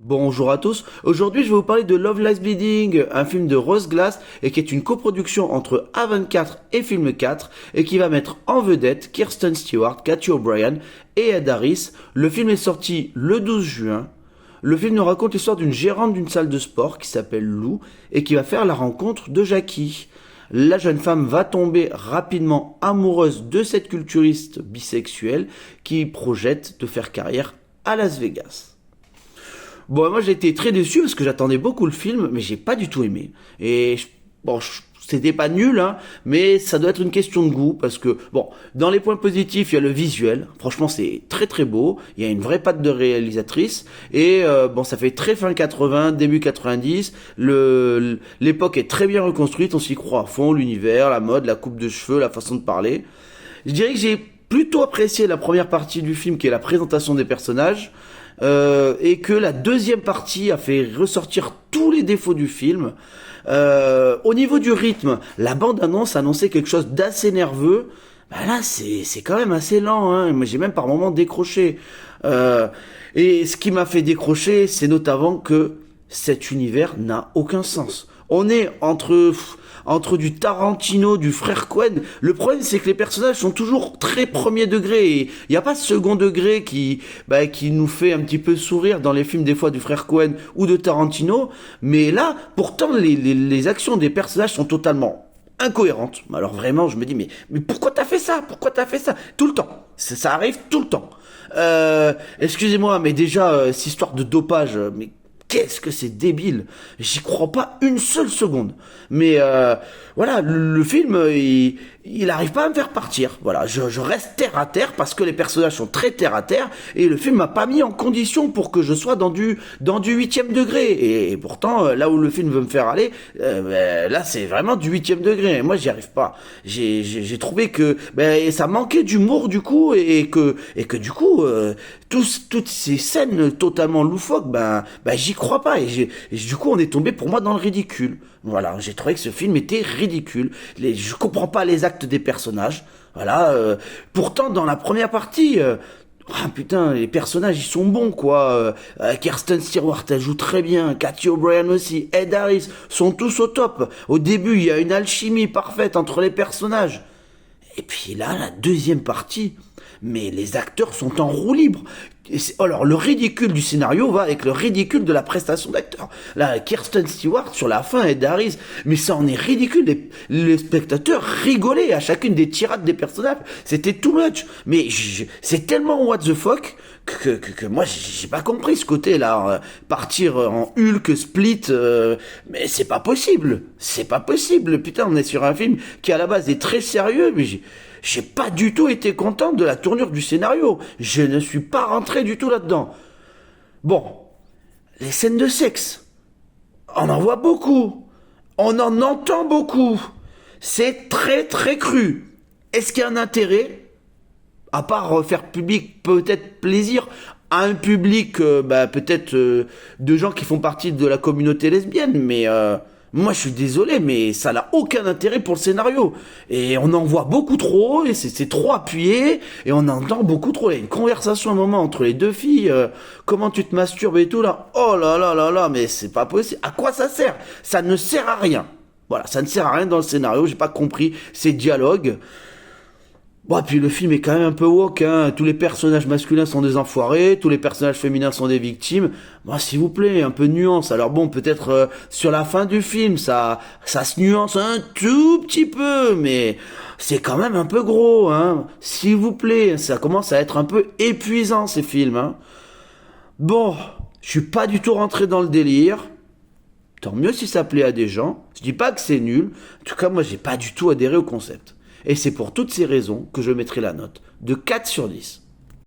Bonjour à tous, aujourd'hui je vais vous parler de Love Lies Bleeding, un film de Rose Glass et qui est une coproduction entre A24 et Film 4 et qui va mettre en vedette Kirsten Stewart, Kathy O'Brien et Ed Harris. Le film est sorti le 12 juin. Le film nous raconte l'histoire d'une gérante d'une salle de sport qui s'appelle Lou et qui va faire la rencontre de Jackie. La jeune femme va tomber rapidement amoureuse de cette culturiste bisexuelle qui projette de faire carrière à Las Vegas. Bon, moi j'ai été très déçu parce que j'attendais beaucoup le film, mais j'ai pas du tout aimé. C'était pas nul, hein, mais ça doit être une question de goût parce que, bon, dans les points positifs, il y a le visuel. Franchement, c'est très très beau. Il y a une vraie patte de réalisatrice et bon, ça fait très fin 80, début 90. L'époque est très bien reconstruite. On s'y croit à fond, l'univers, la mode, la coupe de cheveux, la façon de parler. Je dirais que j'ai plutôt apprécié la première partie du film qui est la présentation des personnages et que la deuxième partie a fait ressortir tous les défauts du film. Au niveau du rythme, la bande-annonce annonçait quelque chose d'assez nerveux. Bah là, c'est quand même assez lent, hein. Moi, j'ai même par moments décroché. Et ce qui m'a fait décrocher, c'est notamment que cet univers n'a aucun sens. On est entre du Tarantino, du frère Cohen. Le problème, c'est que les personnages sont toujours très premier degré. Il n'y a pas ce second degré qui nous fait un petit peu sourire dans les films des fois du frère Cohen ou de Tarantino. Mais là, pourtant, les actions des personnages sont totalement incohérentes. Alors vraiment, je me dis, mais pourquoi t'as fait ça? Pourquoi t'as fait ça? Tout le temps. Ça arrive tout le temps. Excusez-moi, mais déjà, cette histoire de dopage, mais qu'est-ce que c'est débile. J'y crois pas une seule seconde. Mais voilà, le film, il arrive pas à me faire partir. Voilà, je reste terre à terre parce que les personnages sont très terre à terre et le film m'a pas mis en condition pour que je sois dans du huitième degré. Et pourtant, là où le film veut me faire aller, là c'est vraiment du huitième degré. Et moi, j'y arrive pas. J'ai trouvé que ça manquait d'humour du coup et que du coup, toutes ces scènes totalement loufoques, j'y crois pas et du coup on est tombé pour moi dans le ridicule. Voilà, j'ai trouvé que ce film était ridicule. Je comprends pas les actes des personnages. Voilà, pourtant dans la première partie, putain, les personnages ils sont bons quoi. Kirsten Stewart elle joue très bien, Kathy O'Brien aussi, Ed Harris sont tous au top. Au début il y a une alchimie parfaite entre les personnages. Et puis là, la deuxième partie, mais les acteurs sont en roue libre. Alors, le ridicule du scénario va avec le ridicule de la prestation d'acteur. Là, Kirsten Stewart, sur la fin, et Harris, mais ça en est ridicule. Les spectateurs rigolaient à chacune des tirades des personnages. C'était too much. Mais c'est tellement what the fuck que moi, j'ai pas compris ce côté-là. Partir en Hulk, Split, mais c'est pas possible. C'est pas possible. Putain, on est sur un film qui, à la base, est très sérieux, mais j'ai pas du tout été content de la tournure du scénario. Je ne suis pas rentré du tout là-dedans. Bon, les scènes de sexe, on en voit beaucoup. On en entend beaucoup. C'est très très cru. Est-ce qu'il y a un intérêt, à part faire public peut-être plaisir à un public peut-être de gens qui font partie de la communauté lesbienne, mais moi je suis désolé, mais ça n'a aucun intérêt pour le scénario. Et on en voit beaucoup trop, et c'est trop appuyé, et on entend beaucoup trop. Il y a une conversation à un moment entre les deux filles, comment tu te masturbes et tout là. Oh là là là là, mais c'est pas possible. À quoi ça sert? Ça ne sert à rien. Voilà, ça ne sert à rien dans le scénario, j'ai pas compris ces dialogues. Bon, et puis le film est quand même un peu woke, hein. Tous les personnages masculins sont des enfoirés, tous les personnages féminins sont des victimes. Moi, s'il vous plaît, un peu de nuance. Alors bon, peut-être sur la fin du film, ça se nuance un tout petit peu, mais c'est quand même un peu gros, hein. S'il vous plaît, ça commence à être un peu épuisant ces films, hein. Bon, je suis pas du tout rentré dans le délire. Tant mieux si ça plaît à des gens. Je dis pas que c'est nul. En tout cas, moi, j'ai pas du tout adhéré au concept. Et c'est pour toutes ces raisons que je mettrai la note de 4 sur 10.